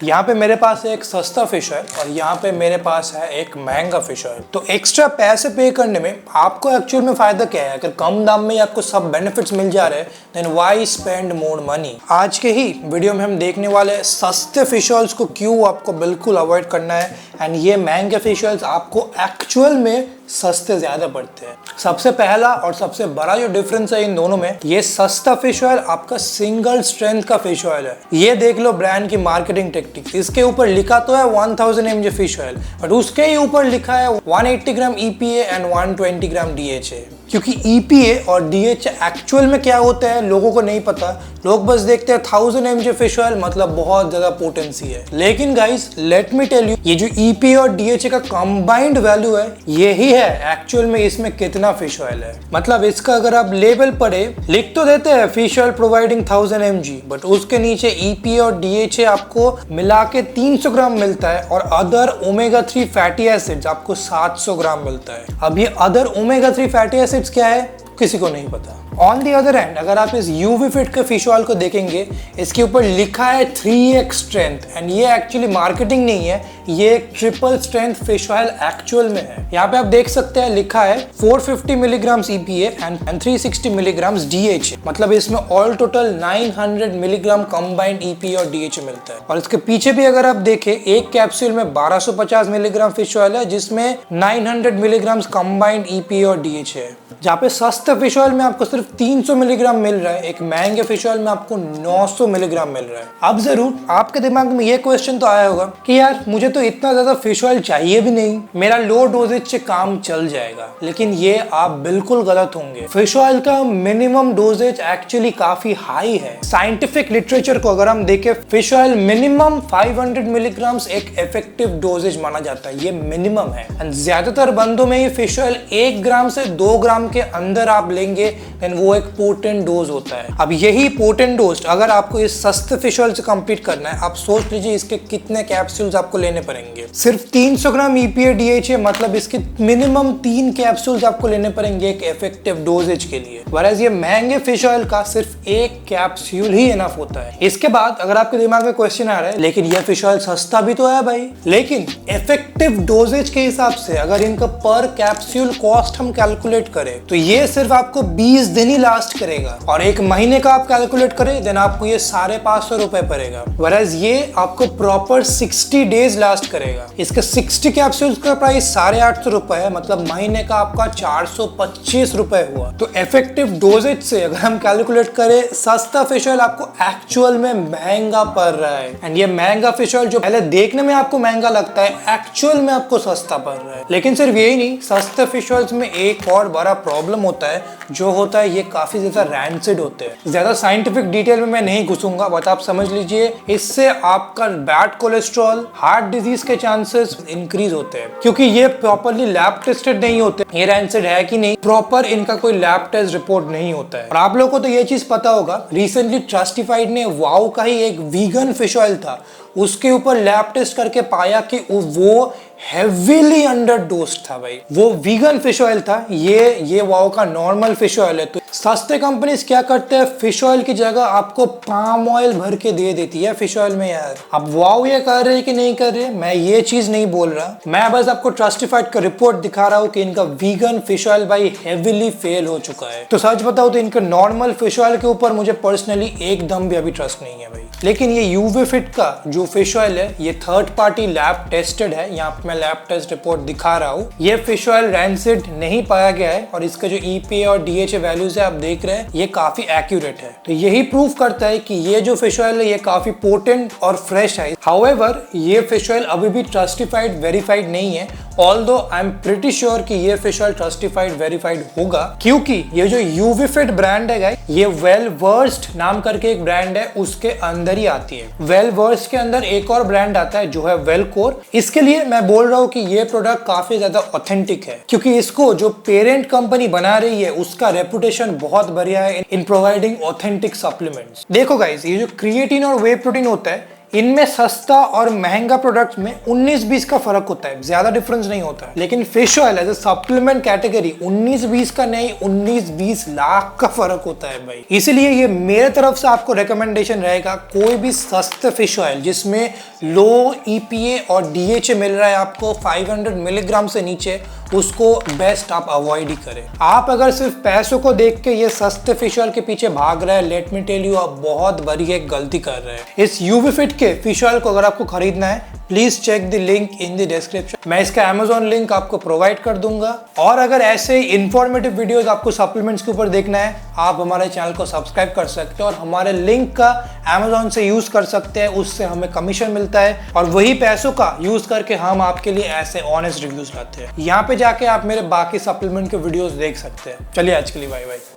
यहाँ पे मेरे पास है एक सस्ता फिश ऑयल और यहाँ पे मेरे पास है एक महंगा फिश ऑयल। तो एक्स्ट्रा पैसे पे करने में आपको एक्चुअल में फायदा क्या है? अगर कम दाम में आपको सब बेनिफिट्स मिल जा रहे हैं then why spend more money. आज के ही वीडियो में हम देखने वाले सस्ते फिश ऑयल्स को क्यों आपको बिल्कुल अवॉइड करना है एंड ये महंगे फिश ऑयल्स आपको एक्चुअल में सस्ते ज्यादा पड़ते हैं। सबसे पहला और सबसे बड़ा जो डिफरेंस है इन दोनों में, ये सस्ता फिश ऑयल आपका सिंगल स्ट्रेंथ का फिश ऑयल है। ये देख लो ब्रांड की मार्केटिंग टेक्निक्स, इसके ऊपर लिखा तो है 1000 mg फिश ऑयल बट उसके ही ऊपर लिखा है 180 ग्राम EPA एंड 120 ग्राम DHA। क्योंकि EPA और DHA एक्चुअल में क्या होता है लोगों को नहीं पता। लोग बस देखते हैं 1000 mg फिश ऑयल मतलब बहुत ज्यादा पोटेंसी है, लेकिन guys let me tell you, ये जो EPA और DHA का कंबाइंड वैल्यू है यही है एक्चुअल में इसमें कितना फिश ऑयल है। मतलब इसका अगर आप लेबल पढ़े, लिख तो देते हैं fish oil providing 1000 mg but उसके नीचे EPA और DHA आपको मिला के 300 ग्राम मिलता है और अदर ओमेगा 3 फैटी एसिड्स आपको 700 ग्राम मिलता है। अब ये अदर ओमेगा 3 फैटी एसिड्स क्या है किसी को नहीं पता। ऑन दी अदर हैंड अगर आप इस UV फिट के फिश ऑयल को देखेंगे, इसके ऊपर लिखा है 3x स्ट्रेंथ एंड ये एक्चुअली मार्केटिंग नहीं है, ये एक triple strength fish oil actual में है। यहाँ पे आप देख सकते हैं लिखा है 450 milligrams EPA and 360 milligrams DHA, मतलब इसमें all total 900 milligram combined EPA और DHA मिलता है। और इसके पीछे भी अगर आप देखें, एक कैप्सूल में 1250 मिलीग्राम फिश ऑयल है जिसमें 900 मिलीग्राम कंबाइंड EPA और DHA है। जहाँ पे सस्ते फिश ऑयल में आपको सिर्फ 300 मिलीग्राम मिल रहा है, एक महंगे फिश ऑयल में आपको 900 मिलीग्राम मिल रहा है। अब जरूर आपके दिमाग में ये क्वेश्चन तो आया होगा कि यार मुझे तो इतना ज्यादा फिश ऑयल चाहिए भी नहीं, मेरा लो डोजेज से काम चल जाएगा। लेकिन ये आप बिल्कुल गलत होंगे। फिश ऑयल का मिनिमम डोजेज एक्चुअली काफी हाई है। साइंटिफिक लिटरेचर को अगर हम देखें, फिश ऑयल मिनिमम 500 मिलीग्राम एक इफेक्टिव डोजेज माना जाता है, ये मिनिमम है। एंड ज्यादातर बंदों में ये फिश ऑयल 1 ग्राम से 2 ग्राम के अंदर आप लेंगे देन वो एक पोटेंट डोज होता है। अब यही पोटेंट डोज अगर आपको इस सस्ते फिश ऑयल से कंप्लीट करना है, आप सोच लीजिए इसके कितने कैप्सूल्स आपको लेने पड़ेंगे। सिर्फ 300 ग्राम EPA DHA मतलब इसके मिनिमम 3 कैप्सूल्स आपको लेने पड़ेंगे एक इफेक्टिव डोजेज के लिए। वरएज ये महंगे फिश ऑयल का सिर्फ एक कैप्सूल ही इनफ होता है। इसके बाद अगर आपके दिमाग में क्वेश्चन आ रहा है लेकिन ये फिश ऑयल सस्ता भी तो है भाई, लेकिन इफेक्टिव डोजेज के हिसाब से अगर इनका पर कैप्सूल कॉस्ट हम कैलकुलेट करें तो ये सिर्फ आपको 20 दिन ही लास्ट करेगा और एक महीने का आप कैलकुलेट करें देन आपको ये 550 रुपए पड़ेगा। वरएज ये आपको प्रॉपर 60 डेज लास्ट करेगा। इसके 60 कैप्सूल्स का प्राइस 850 रुपए है, मतलब महीने का आपका 425 रुपए हुआ। तो इफेक्टिव डोजेज से अगर हम कैलकुलेट करें, सस्ता फिश ऑयल आपको एक्चुअल में महंगा पड़ रहा है। एंड ये महंगा फिश ऑयल जो पहले देखने में आपको महंगा लगता है एक्चुअल में आपको सस्ता पड़ रहा है। लेकिन सिर्फ यही नहीं, सस्ते फिश ऑयल्स में एक और बड़ा प्रॉब्लम होता है, जो होता है ये काफी ज्यादा रैंसिड होते हैं। ज्यादा साइंटिफिक डिटेल में मैं नहीं घुसूंगा बट आप समझ लीजिए इससे आपका बैड कोलेस्ट्रॉल, हार्ट डिजीज के चांसेस इंक्रीज होते हैं क्योंकि ये प्रॉपरली लैब टेस्टेड नहीं होते। ये रैंसिड है कि नहीं, प्रॉपर इनका कोई लैब टेस्ट रिपोर्ट नहीं होता है। और आप लोगों को तो ये चीज पता होगा, रिसेंटली ट्रस्टिफाइड ने वाओ का ही एक वीगन फिश ऑयल था, उसके ऊपर लैब टेस्ट करके पाया कि वो हेवीली अंडर डोज्ड था भाई। वो वीगन फिश ऑयल था, ये वाओ का नॉर्मल फिश ऑयल है। तो सस्ते कंपनीज क्या करते हैं, फिश ऑयल की जगह आपको पाम ऑयल भर के दे देती है फिश ऑयल में यार। अब वाओ ये कर रहे हैं कि नहीं कर रहे, मैं ये चीज नहीं बोल रहा, मैं बस आपको ट्रस्टिफाइड का रिपोर्ट दिखा रहा हूँ कि इनका वीगन फिश ऑयल भाई हेवीली फेल हो चुका है। तो सच बताओ तो इनका नॉर्मल फिश ऑयल के ऊपर मुझे पर्सनली एकदम भी अभी ट्रस्ट नहीं है भाई। लेकिन ये UV फिट का जो फिश ऑयल है ये थर्ड पार्टी लैब टेस्टेड है। यहाँ पे मैं लैब टेस्ट रिपोर्ट दिखा रहा हूँ। ये फिश ऑयल रैंसिड नहीं पाया गया है और इसका जो EPA और DHA वैल्यूज है आप देख रहे हैं ये काफी एक्यूरेट है। तो यही प्रूव करता है कि ये जो फिश ऑयल है ये काफी पोटेंट और फ्रेश है। हाउएवर ये फिश ऑयल अभी भी ट्रस्टिफाइड वेरीफाइड नहीं है, although I am pretty sure कि ये फिश ऑयल ट्रस्टिफाइड वेरीफाइड होगा क्योंकि ये जो UV फिट ब्रांड है गाइस, ये वेल वर्स्ड नाम करके एक ब्रांड है, उसके अंदर ही आती है। वेल वर्स्ड के अंदर एक और ब्रांड आता है जो है वेलकोर। इसके लिए मैं बोल रहा हूँ कि ये प्रोडक्ट काफी ज्यादा ऑथेंटिक है क्योंकि इसको जो पेरेंट कंपनी बना रही है उसका रेपुटेशन बहुत बढ़िया है इन प्रोवाइडिंग ऑथेंटिक सप्लीमेंट्स। देखो गाइस, ये जो क्रिएटिन और वे प्रोटीन होता है इनमें सस्ता और महंगा प्रोडक्ट में 19-20 का फर्क होता है, ज्यादा डिफरेंस नहीं होता है। लेकिन fish oil as a supplement category 19-20 का नहीं, 19-20 लाख का फर्क होता है भाई। इसलिए ये मेरे तरफ से आपको रिकमेंडेशन रहेगा, कोई भी सस्ते फिश ऑयल जिसमें लो EPA और DHA मिल रहा है आपको 500 मिलीग्राम से नीचे, उसको बेस्ट आप अवॉइड ही करें। आप अगर सिर्फ पैसों को देख के ये सस्ते फिश ऑयल के पीछे भाग रहे हैं, लेट मी टेल यू, आप बहुत बड़ी एक गलती कर रहे हैं। इस UV Fit के फिश ऑयल को अगर आपको खरीदना है, please check the link in the description. मैं इसका Amazon लिंक आपको प्रोवाइड कर दूंगा। और अगर ऐसे इंफॉर्मेटिव वीडियोस आपको सप्लीमेंट्स के ऊपर देखना है, आप हमारे चैनल को सब्सक्राइब कर सकते हैं और हमारे लिंक का Amazon से यूज कर सकते हैं, उससे हमें कमीशन मिलता है और वही पैसों का यूज करके हम आपके लिए ऐसे ऑनेस्ट रिव्यूज लाते हैं। यहाँ पे जाके आप मेरे बाकी सप्लीमेंट के वीडियोस देख सकते हैं। चलिए आज के लिए बाय बाय।